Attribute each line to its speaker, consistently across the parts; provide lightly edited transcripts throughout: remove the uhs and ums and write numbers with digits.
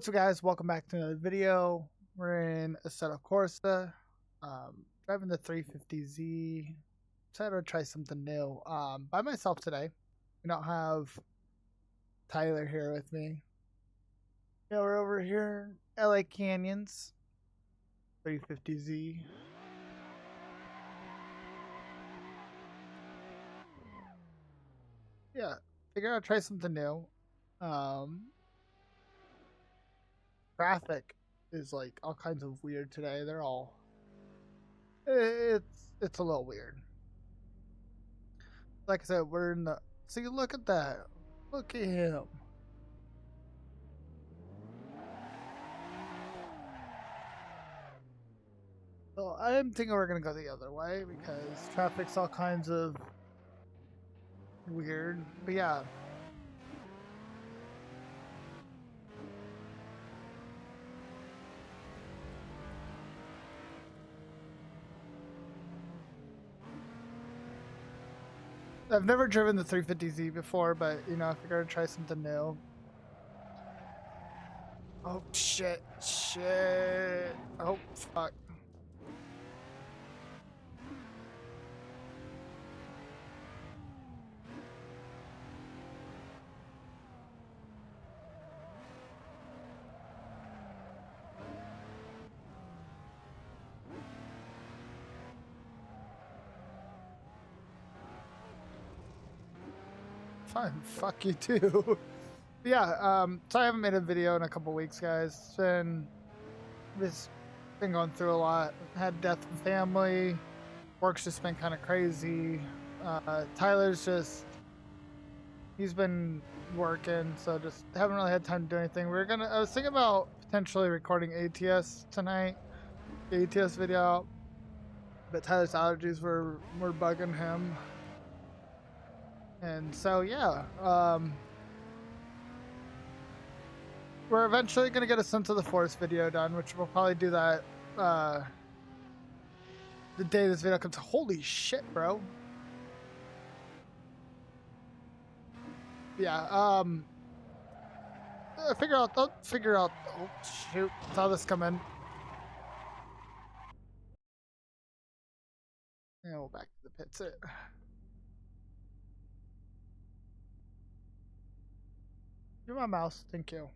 Speaker 1: What's up, guys? Welcome back to another video. We're in Assetto Corsa, driving the 350Z. Decided to try something new. By myself today. We don't have Tyler here with me. Yeah, we're over here, LA Canyons, 350Z. Yeah, figure out try something new. Traffic is like all kinds of weird today. They're all it's a little weird. Like I said, we're in the see. Look at that. Look at him. So I'm thinking we're gonna go the other way because traffic's all kinds of weird. But yeah. I've never driven the 350Z before, but you know, I figured I'd try something new. Oh shit, shit. Oh fuck. Fine, fuck you too. Yeah, so I haven't made a video in a couple weeks, guys. It's been going through a lot. Had death in family. Work's just been kind of crazy. Tyler's he's been working, so just haven't really had time to do anything. I was thinking about potentially recording ATS tonight, the ATS video out, but Tyler's allergies were bugging him. And so, yeah, we're eventually going to get a Sense of the Force video done, which we'll probably do that, the day this video comes. Holy shit, bro. Yeah, I'll figure out, oh shoot, saw this come in. Yeah, we'll back to the pits it. Give me my mouse, thank you.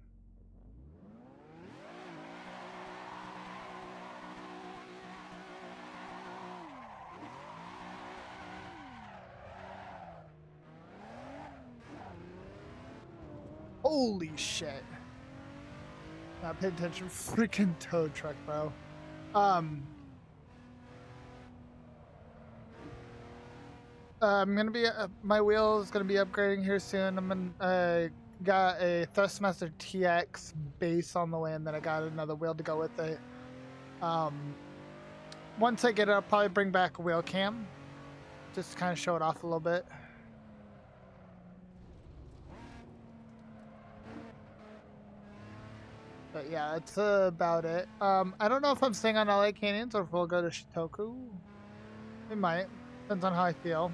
Speaker 1: Holy shit. Not paying attention. Freaking tow truck, bro. I'm gonna be my wheel is gonna be upgrading here soon. Got a Thrustmaster TX base on the way, and then I got another wheel to go with it. Once I get it, I'll probably bring back a wheel cam, just to kind of show it off a little bit. But yeah, that's about it. I don't know if I'm staying on LA Canyons or if we'll go to Shitoku. We might. Depends on how I feel.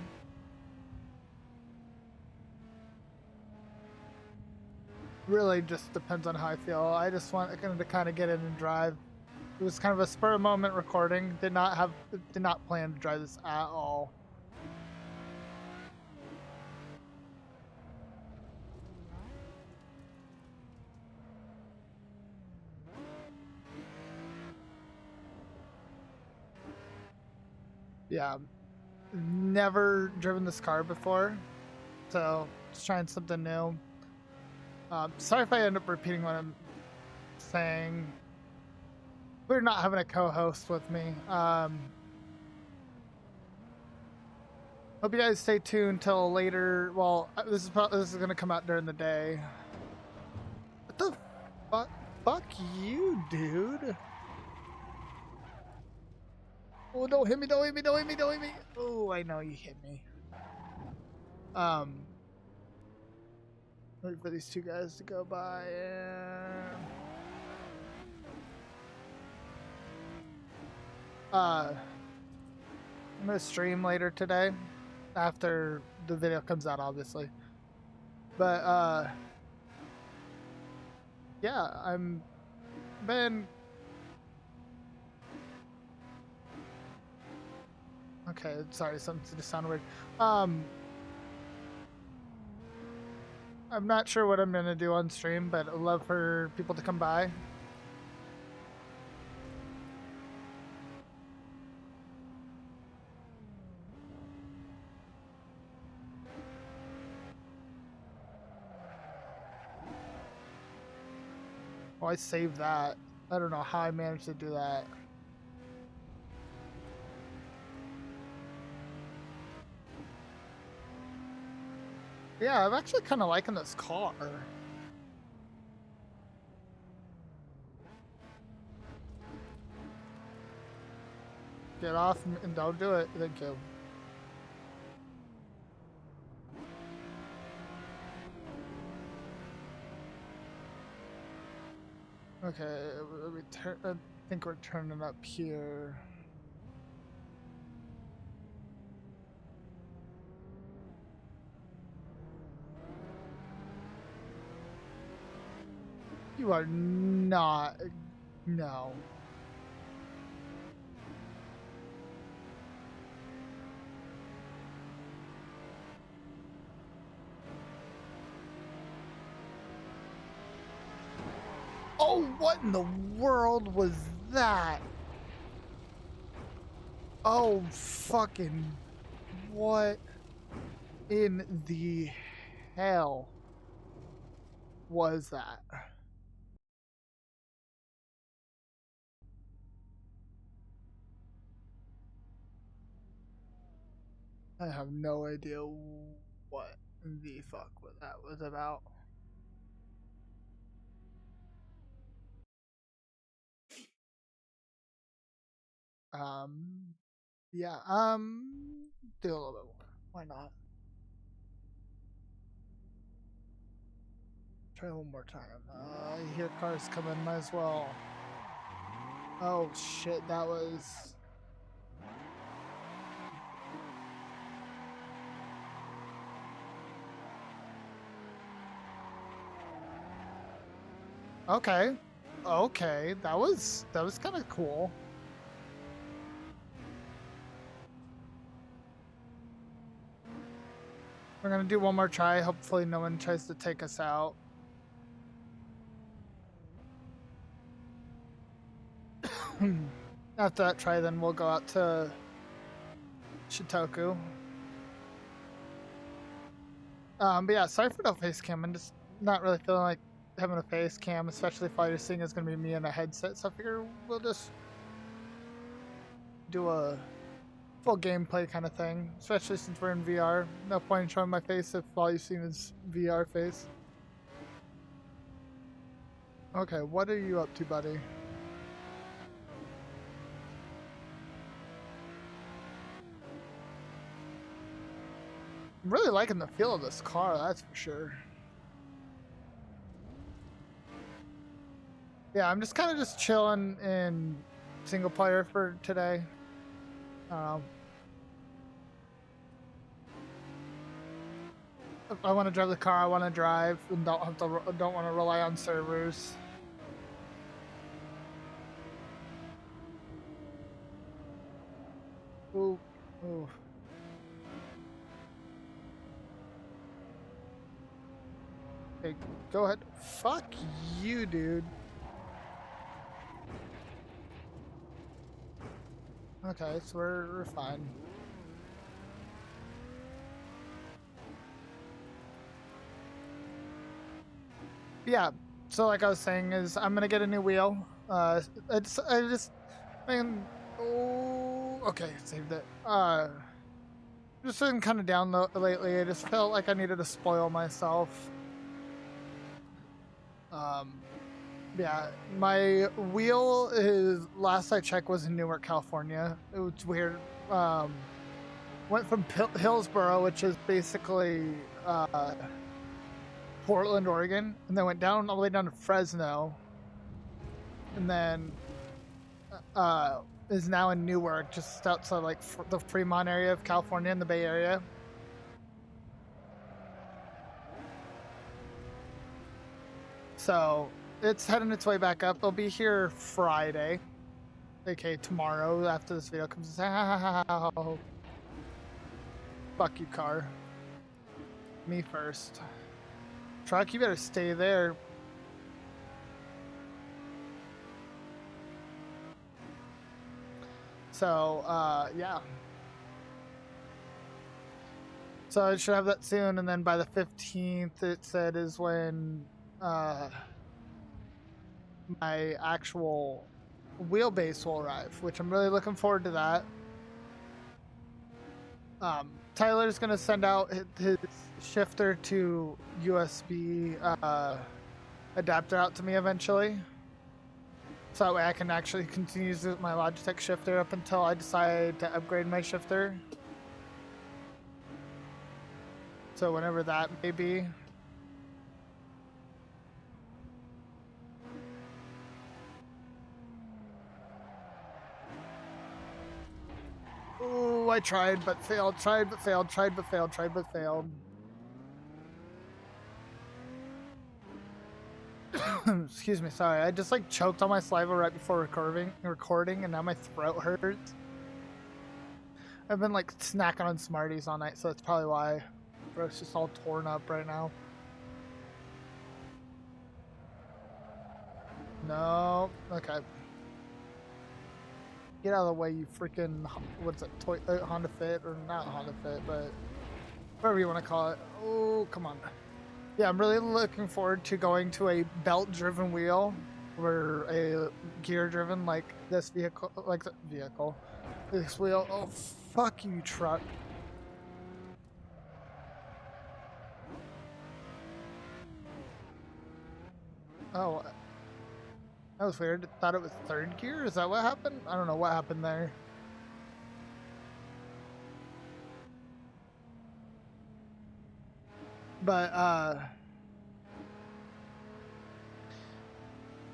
Speaker 1: Really just depends on how I feel. I just want to kind of get in and drive. It was kind of a spur of moment recording. Did not plan to drive this at all. Yeah, never driven this car before, so just trying something new. Sorry if I end up repeating what I'm saying. We're not having a co-host with me. Hope you guys stay tuned till later. Well, this is gonna come out during the day. What the fuck? Fuck you, dude. Oh, don't hit me, don't hit me, don't hit me, don't hit me. Oh, I know you hit me. Wait for these two guys to go by. I'm gonna stream later today, after the video comes out, obviously. But yeah, I'm been. Okay, sorry, something just sounded weird. I'm not sure what I'm gonna do on stream, but I'd love for people to come by. Oh, I saved that. I don't know how I managed to do that. Yeah, I'm actually kind of liking this car. Get off and don't do it. Thank you. Okay, I think we're turning up here. You are not. No. Oh, what in the world was that? Oh, fucking. What in the hell was that? I have no idea what the fuck that was about. Yeah, do a little bit more. Why not? Try one more time. I hear cars coming, might as well. Oh shit, that was. Okay. Okay, that was kind of cool. We're gonna do one more try. Hopefully, no one tries to take us out. After that try, then we'll go out to Shitoku. But yeah, sorry for no face cam. I'm just not really feeling like having a face cam, especially if all you're seeing is gonna be me in a headset. So I figure we'll just do a full gameplay kind of thing, especially since we're in VR. No point in showing my face if all you've seen is VR face. Okay, what are you up to, buddy? I'm really liking the feel of this car, that's for sure. Yeah, I'm just kind of just chilling in single player for today. If I want to drive the car I want to drive and don't want to rely on servers. Ooh, ooh. Okay, go ahead. Fuck you, dude. Okay, so we're fine. Yeah, so like I was saying is I'm gonna get a new wheel. I mean, oh, okay, saved it. Just been kind of down lately. I just felt like I needed to spoil myself. Yeah, my wheel is last I checked was in Newark, California. It was weird. Went from Hillsboro, which is basically Portland, Oregon, and then went down all the way down to Fresno, and then is now in Newark, just outside like the Fremont area of California in the Bay Area. So it's heading its way back up. It'll be here Friday, aka tomorrow after this video comes out. Fuck you, car. Me first. Truck, you better stay there. So, yeah. So I should have that soon, and then by the 15th, it said is when my actual wheelbase will arrive, which I'm really looking forward to that. Tyler's gonna send out his shifter to USB adapter out to me eventually, so that way I can actually continue to use my Logitech shifter up until I decide to upgrade my shifter. So whenever that may be. Ooh, I tried but failed, tried but failed, tried but failed, tried but failed. Excuse me, sorry. I just like choked on my saliva right before recording, and now my throat hurts. I've been like snacking on Smarties all night, so that's probably why. Throat's just all torn up right now. No, okay. Get out of the way, you freaking, what's it, Honda Fit, or not Honda Fit, but whatever you want to call it. Oh, come on. Yeah, I'm really looking forward to going to a belt-driven wheel, or a gear-driven, like this vehicle, this wheel. Oh, fuck you, truck. Oh, that was weird. Thought it was third gear? Is that what happened? I don't know what happened there. But,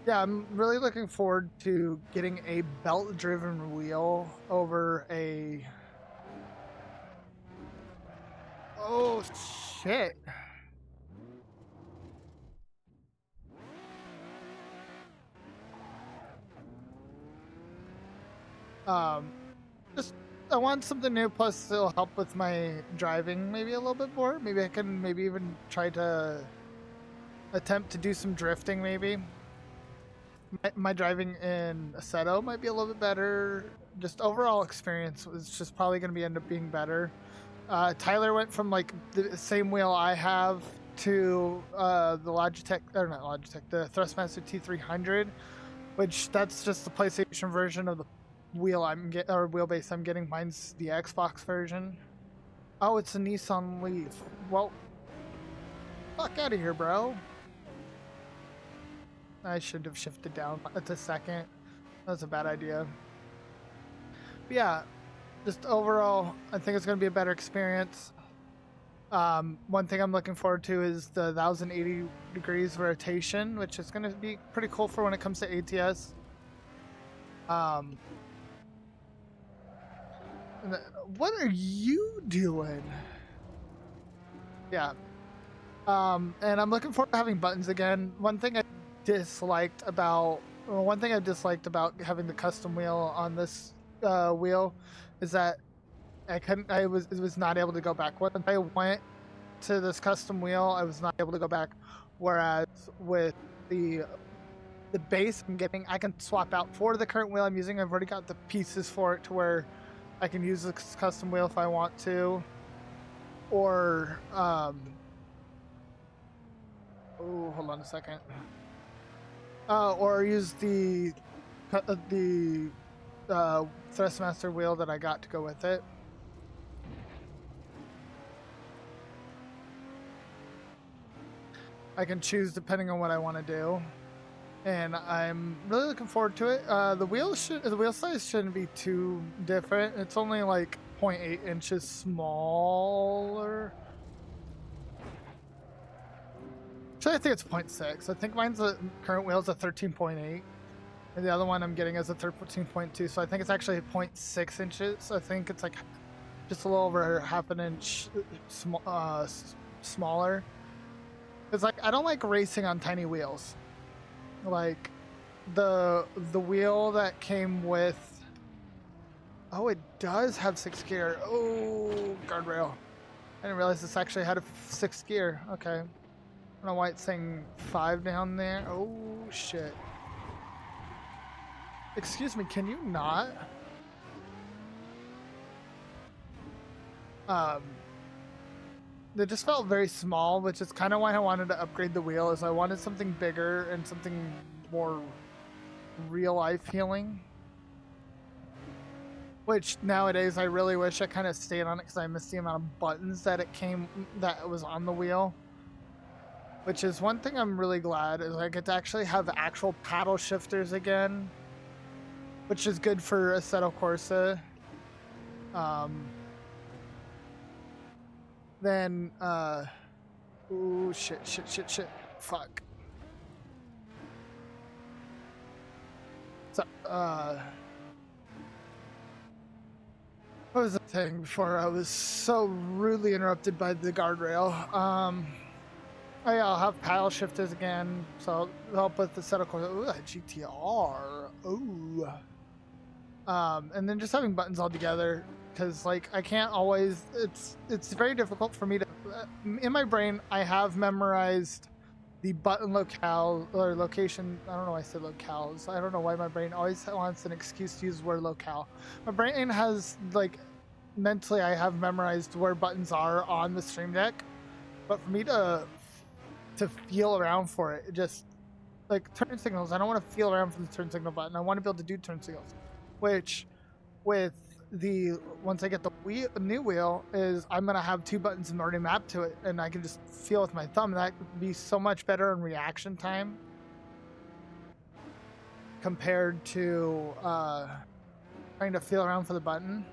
Speaker 1: yeah, I'm really looking forward to getting a belt-driven wheel over a... Oh, shit. Just I want something new, plus it'll help with my driving maybe a little bit more. Maybe I can maybe even try to attempt to do some drifting maybe. My driving in Assetto might be a little bit better. Just overall experience is just probably going to end up being better. Tyler went from like the same wheel I have to the Logitech, or not Logitech, the Thrustmaster T300, which that's just the PlayStation version of the wheel wheelbase I'm getting. Mine's the Xbox version. Oh, it's a Nissan Leaf. Well, fuck out of here, bro. I should have shifted down to second. That was a bad idea. But yeah, just overall, I think it's going to be a better experience. One thing I'm looking forward to is the 1080 degrees rotation, which is going to be pretty cool for when it comes to ATS. What are you doing? Yeah. And I'm looking forward to having buttons again. One thing I disliked about having the custom wheel on this wheel is that I was not able to go back. When I went to this custom wheel, I was not able to go back. Whereas with the base I'm getting, I can swap out for the current wheel I'm using. I've already got the pieces for it to where I can use this custom wheel if I want to, or oh, hold on a second. Or use the Thrustmaster wheel that I got to go with it. I can choose depending on what I want to do, and I'm really looking forward to it. The wheel size shouldn't be too different. It's only like 0.8 inches smaller. Actually, I think it's 0.6. I think mine's the current wheel's a 13.8, and the other one I'm getting is a 13.2. So I think it's actually 0.6 inches. I think it's like just a little over half an inch smaller. It's like I don't like racing on tiny wheels. like the wheel that came with. Oh, it does have 6th gear. Oh, guardrail. I didn't realize this actually had a 6th gear. Okay. I don't know why it's saying 5 down there. Oh, shit. Excuse me, can you not? It just felt very small, which is kind of why I wanted to upgrade the wheel, is I wanted something bigger and something more real life feeling. Which nowadays I really wish I kind of stayed on it because I missed the amount of buttons that that was on the wheel. Which is one thing I'm really glad is I get to actually have actual paddle shifters again, which is good for Assetto Corsa. Then ooh, shit, fuck. So what was the thing before I was so rudely interrupted by the guardrail? Oh yeah, I'll have paddle shifters again, so I'll help with the set of course. Ooh, that GTR. Ooh. And then just having buttons all together, because like I can't always. It's very difficult for me to. In my brain, I have memorized the button locale or location. I don't know why I said locales. I don't know why my brain always wants an excuse to use the word locale. My brain has like mentally, I have memorized where buttons are on the stream deck, but for me to feel around for it, just like turn signals, I don't want to feel around for the turn signal button. I want to be able to do turn signals, which with the once I get the new wheel is I'm gonna have 2 buttons already mapped to it, and I can just feel with my thumb. That would be so much better in reaction time compared to trying to feel around for the button,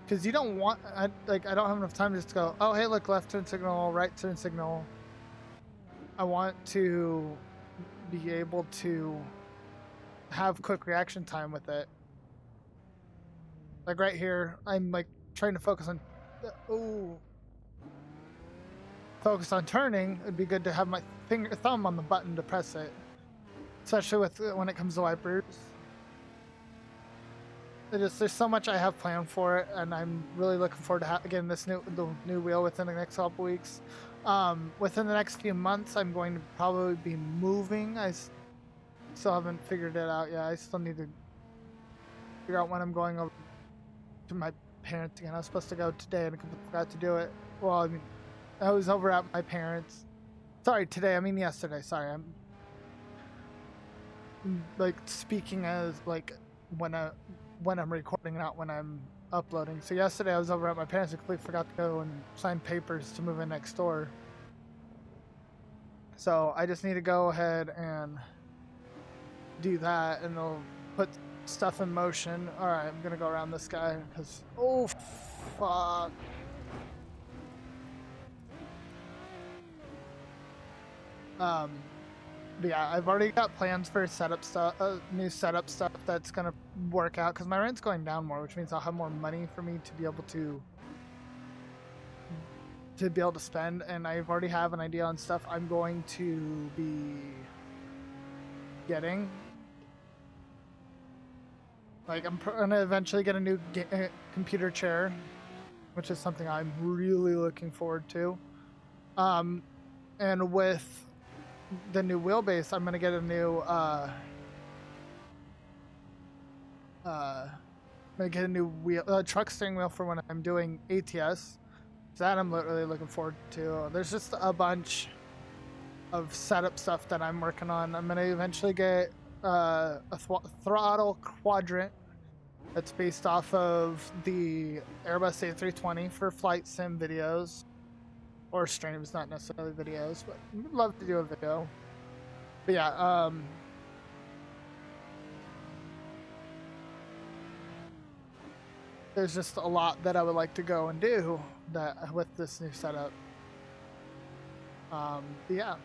Speaker 1: because you don't want I don't have enough time to just go, oh hey look, left turn signal, right turn signal. I want to be able to have quick reaction time with it. Like right here, I'm like trying to focus on focus on turning. It'd be good to have my thumb on the button to press it, especially with when it comes to wipers. There's so much I have planned for it, and I'm really looking forward to getting the new wheel within the next couple weeks. Within the next few months, I'm going to probably be moving. I still haven't figured it out yet. I still need to figure out when I'm going over to my parents again. I was supposed to go today and I forgot to do it. Well, I mean, I was over at my parents. Sorry, today. I mean yesterday. Sorry, I'm like speaking as like when I'm recording, not when I'm uploading. So yesterday I was over at my parents and completely forgot to go and sign papers to move in next door. So I just need to go ahead and do that, and they'll put stuff in motion. All right, I'm gonna go around this guy because oh fuck. But yeah, I've already got plans for setup stuff, new setup stuff that's gonna work out because my rent's going down more, which means I'll have more money for me to be able to spend, and I already have an idea on stuff I'm going to be getting. Like I'm gonna eventually get a new computer chair, which is something I'm really looking forward to. And with the new wheelbase, I'm gonna get a new truck steering wheel for when I'm doing ATS. That I'm really looking forward to. There's just a bunch of setup stuff that I'm working on. I'm gonna eventually get a throttle quadrant that's based off of the Airbus A320 for flight sim videos or streams, not necessarily videos, but I'd love to do a video. But yeah, there's just a lot that I would like to go and do that with this new setup. Yeah.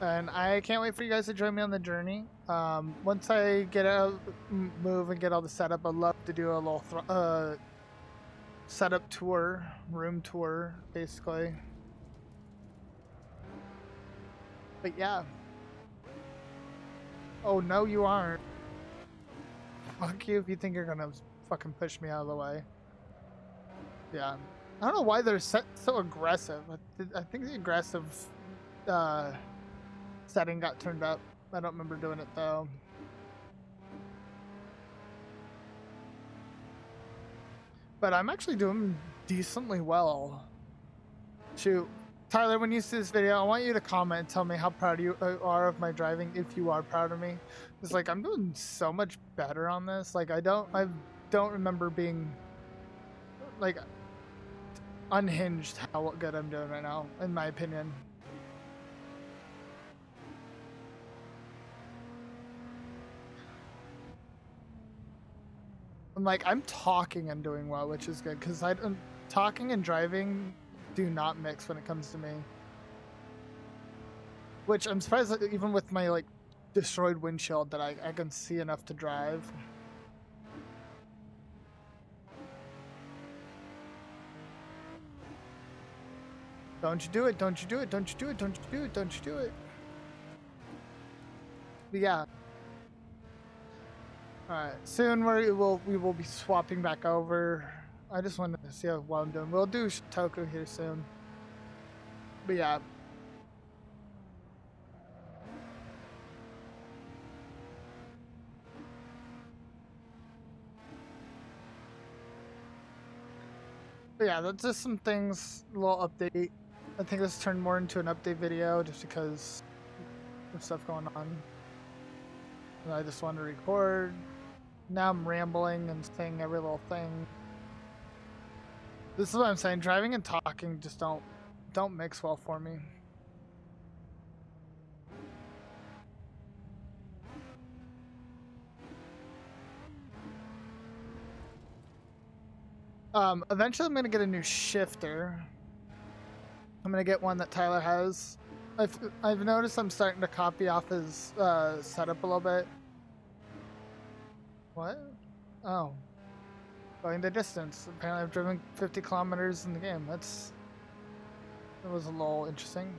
Speaker 1: And I can't wait for you guys to join me on the journey. Once I get out, move and get all the setup, I'd love to do a little setup tour, room tour, basically. But yeah. Oh, no, you aren't. Fuck you if you think you're gonna fucking push me out of the way. Yeah. I don't know why they're so aggressive. I think the aggressive setting got turned up. I don't remember doing it though. But I'm actually doing decently well. Shoot. Tyler, when you see this video, I want you to comment and tell me how proud you are of my driving, if you are proud of me. It's like I'm doing so much better on this. Like I don't remember being like unhinged how good I'm doing right now, in my opinion. I'm talking and doing well, which is good because talking and driving do not mix when it comes to me. Which I'm surprised that even with my like destroyed windshield that I can see enough to drive. Don't you do it, don't you do it, don't you do it, don't you do it, don't you do it. But yeah. Alright, soon we will be swapping back over. I just wanted to see how well I'm doing. We'll do Shitoku here soon. But yeah. But yeah, that's just some things, a little update. I think this turned more into an update video just because of stuff going on. And I just wanted to record. Now I'm rambling and saying every little thing. This is what I'm saying. Driving and talking just don't mix well for me. Eventually I'm gonna get a new shifter. I'm gonna get one that Tyler has. I've noticed I'm starting to copy off his setup a little bit. What? Oh. Going the distance. Apparently I've driven 50 kilometers in the game. That was a little interesting.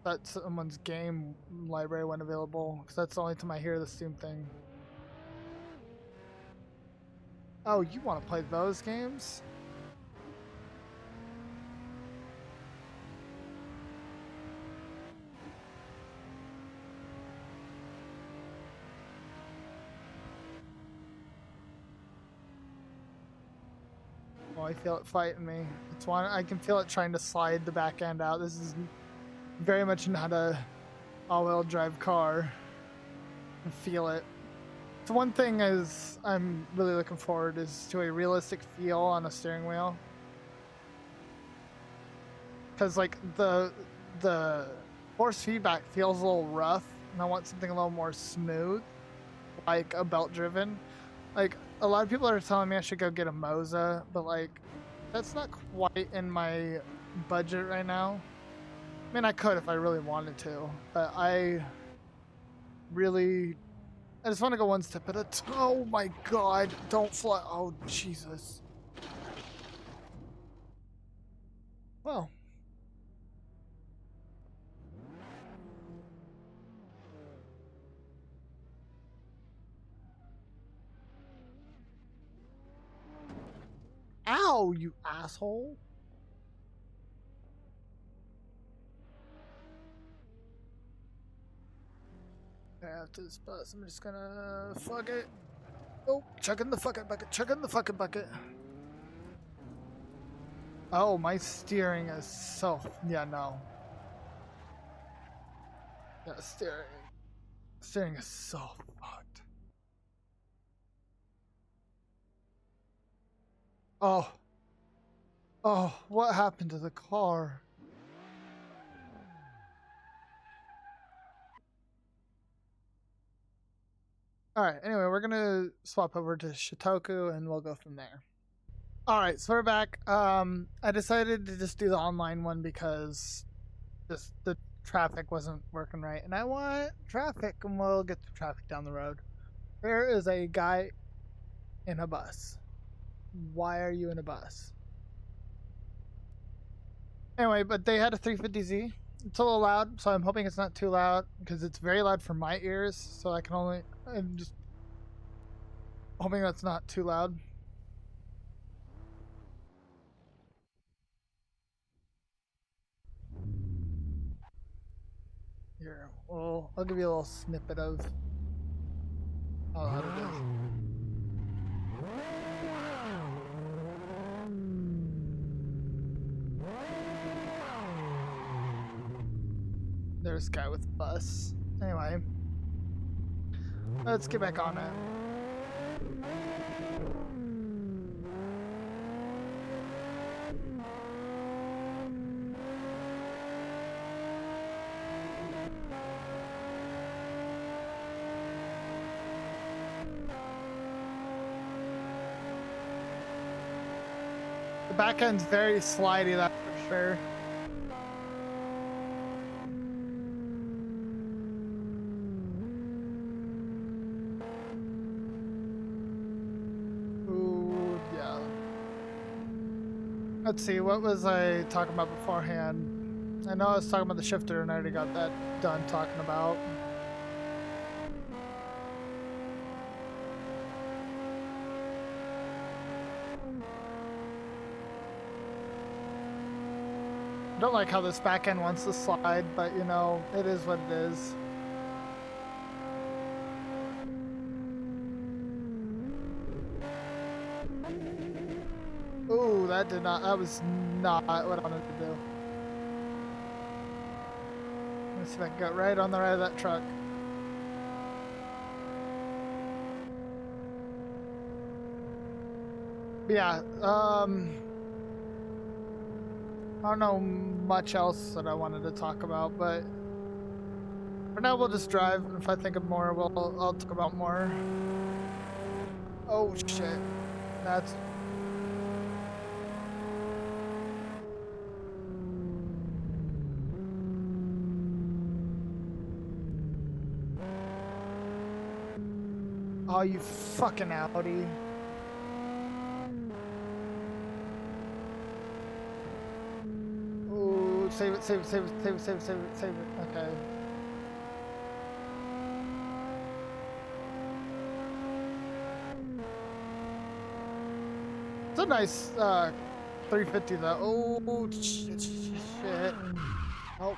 Speaker 1: That someone's game library went available, because that's the only time I hear the Steam thing. Oh, you want to play those games? Oh, I feel it fighting me. It's one. I can feel it trying to slide the back end out. This is very much not a all-wheel drive car. I feel it. So one thing is I'm really looking forward is to a realistic feel on a steering wheel. Because like the force feedback feels a little rough, and I want something a little more smooth, like a belt driven. Like a lot of people are telling me I should go get a Moza, but like that's not quite in my budget right now. I mean, I could if I really wanted to, but I just want to go one step at a time. Oh my god, don't fly. Oh, Jesus. Well. Ow, you asshole. After this bus, I'm just gonna fuck it. Oh, chugging the fucking bucket, chugging the fucking bucket. Oh, my steering is so... Yeah, no. Yeah, steering is so fucked. Oh. Oh, what happened to the car? Alright, anyway, we're gonna swap over to Shitoku and we'll go from there. Alright, so we're back. I decided to just do the online one because just the traffic wasn't working right. And I want traffic, and we'll get the traffic down the road. There is a guy in a bus. Why are you in a bus? Anyway, but they had a 350Z. It's a little loud, so I'm hoping it's not too loud because it's very loud for my ears. So I can only. I'm just hoping that's not too loud. Here, well, I'll give you a little snippet of how loud it is. There's a guy with a bus. Anyway, let's get back on it. The back end's very slidey, that's for sure. Ooh, yeah. Let's see, what was I talking about beforehand? I know I was talking about the shifter and I already got that done talking about. I don't like how this back end wants to slide, but you know, it is what it is. Ooh, that was not what I wanted to do. Let's see if I can get right on the right of that truck. But yeah, I don't know much else that I wanted to talk about, but for now we'll just drive. And if I think of more, I'll talk about more. Oh shit, that's. Oh, you fucking Audi. Oh, save it, save it, save it, save it, save it, save it, save it. Okay. It's a nice 350 though. Oh, shit. Oh.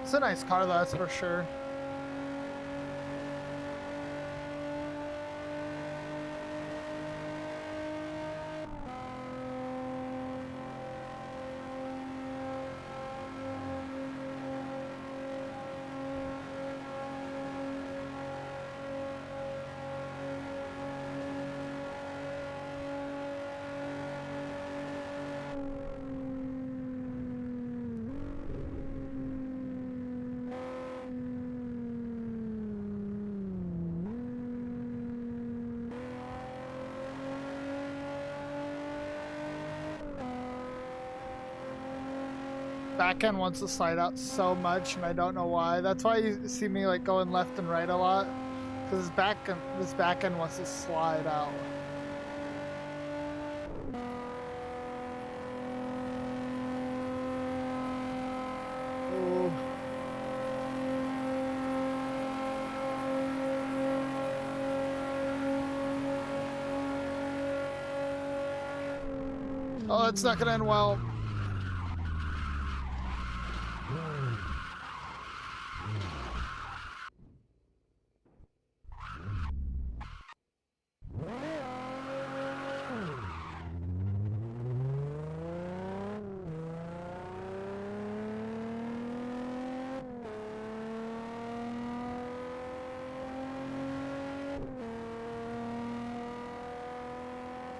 Speaker 1: It's a nice car, though, that's for sure. Back end wants to slide out so much, and I don't know why. That's why you see me like going left and right a lot, because this back end wants to slide out. Ooh. Oh, it's not gonna end well.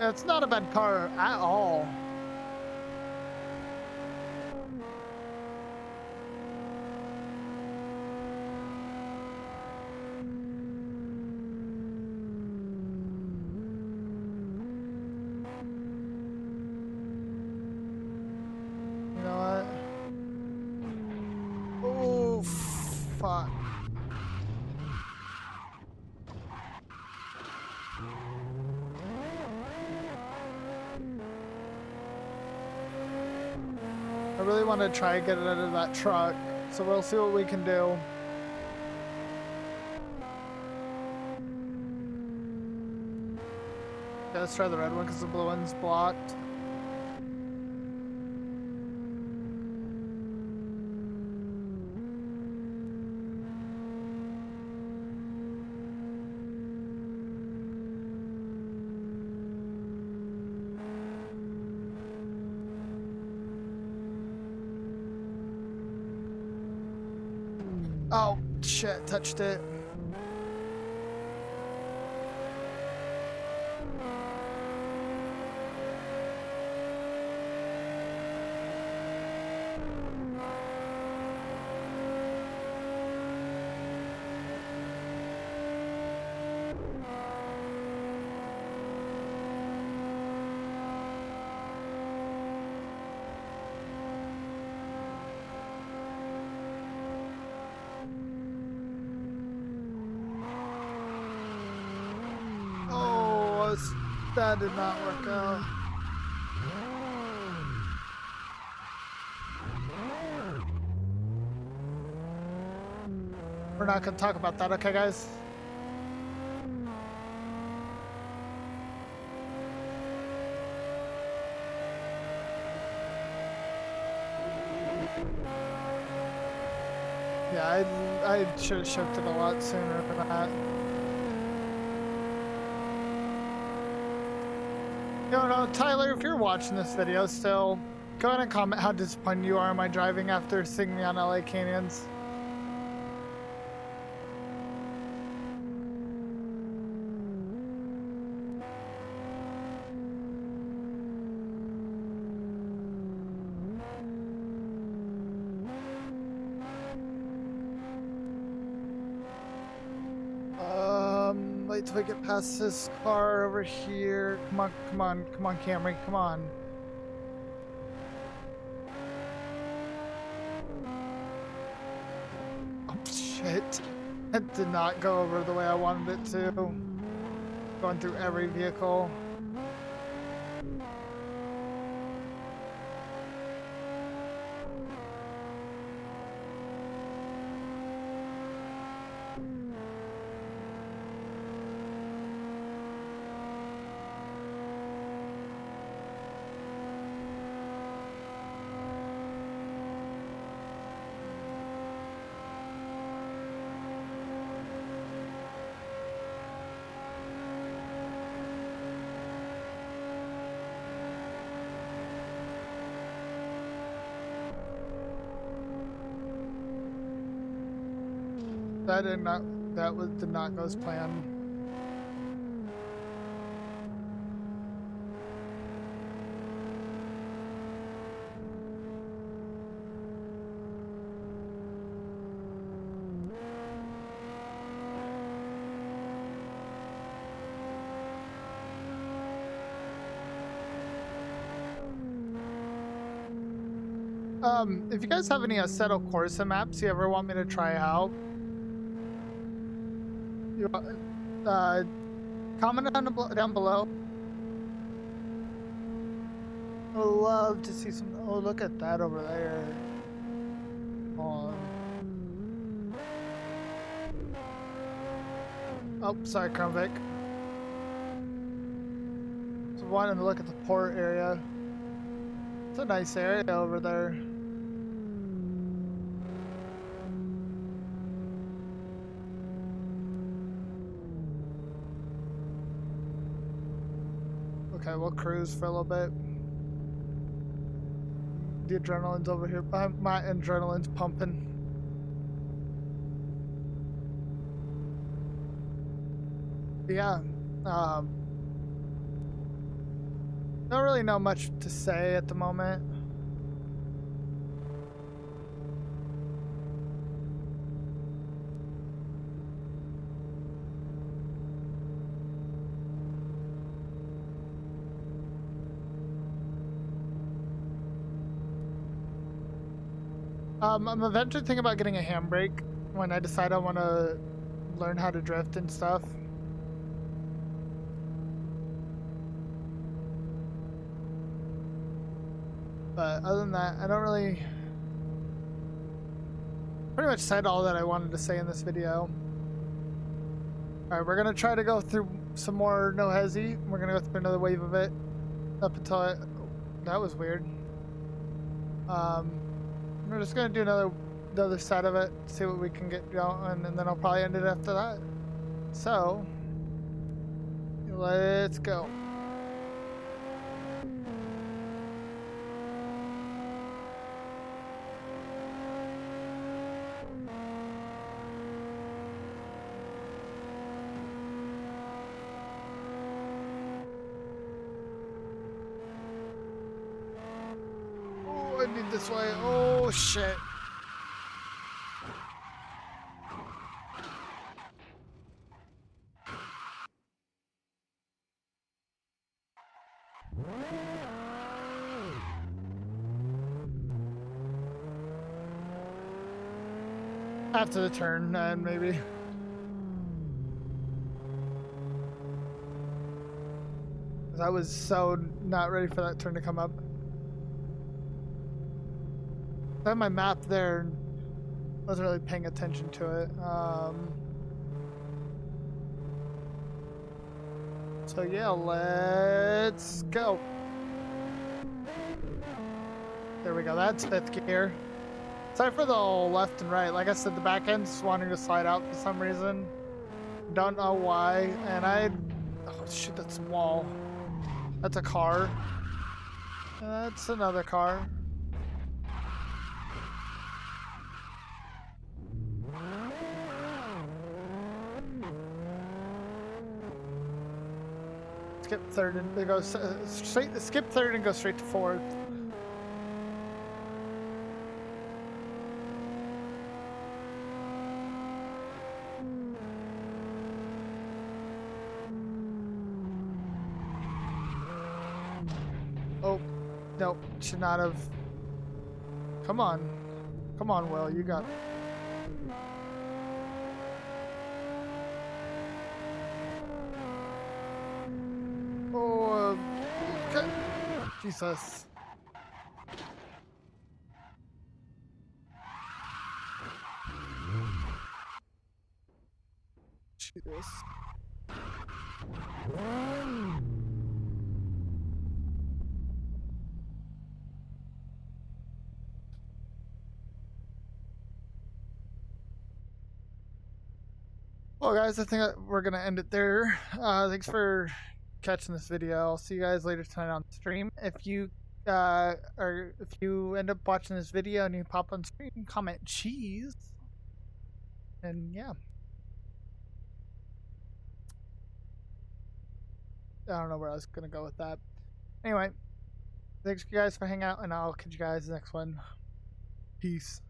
Speaker 1: It's not a bad car at all. You know what? Oh, fuck. I really want to try and get it out of that truck, so we'll see what we can do. Yeah, let's try the red one because the blue one's blocked. Oh, shit, touched it. That did not work out. We're not gonna talk about that, okay, guys? Yeah, I should have shifted a lot sooner than that. No, Tyler, if you're watching this video still, go ahead and comment how disappointed you are in my driving after seeing me on LA Canyons. Wait till we get past this car over here. Come on, come on, come on, Camry, come on. Oh, shit. It did not go over the way I wanted it to. Going through every vehicle. That did not go as planned. If you guys have any Assetto Corsa maps you ever want me to try out, you comment down below. I would love to see some. Oh, look at that over there. Oh, sorry, Krumvik. So wanting to look at the port area. It's a nice area over there. Okay, we'll cruise for a little bit. The adrenaline's over here. My adrenaline's pumping. Yeah. Don't really know much to say at the moment. I'm eventually thinking about getting a handbrake when I decide I want to learn how to drift and stuff. But other than that, I don't really... Pretty much said all that I wanted to say in this video. Alright, we're going to try to go through some more No Hesi. We're going to go through another wave of it. Up until I... That was weird. We're just going to do the other side of it. See what we can get going. And then I'll probably end it after that. So... Let's go. Oh, I need this way. Oh, shit. After the turn, maybe. I was so not ready for that turn to come up. I have my map there and wasn't really paying attention to it. So yeah, let's go. There we go, that's fifth gear. Sorry for the left and right. Like I said, the back end's wanting to slide out for some reason. Don't know why. And oh shit, that's a wall. That's a car. That's another car. Skip third and it goes straight. Skip third and go straight to fourth. Oh, nope, should not have. Come on, Will, you got it. Oh, okay. Jesus. Jesus. Well, guys, I think we're gonna end it there. Thanks for catching this video. I'll see you guys later tonight on stream. If you if you end up watching this video and you pop on stream, comment cheese, and yeah, I don't know where I was gonna go with that. Anyway, thanks you guys for hanging out, and I'll catch you guys next one. Peace.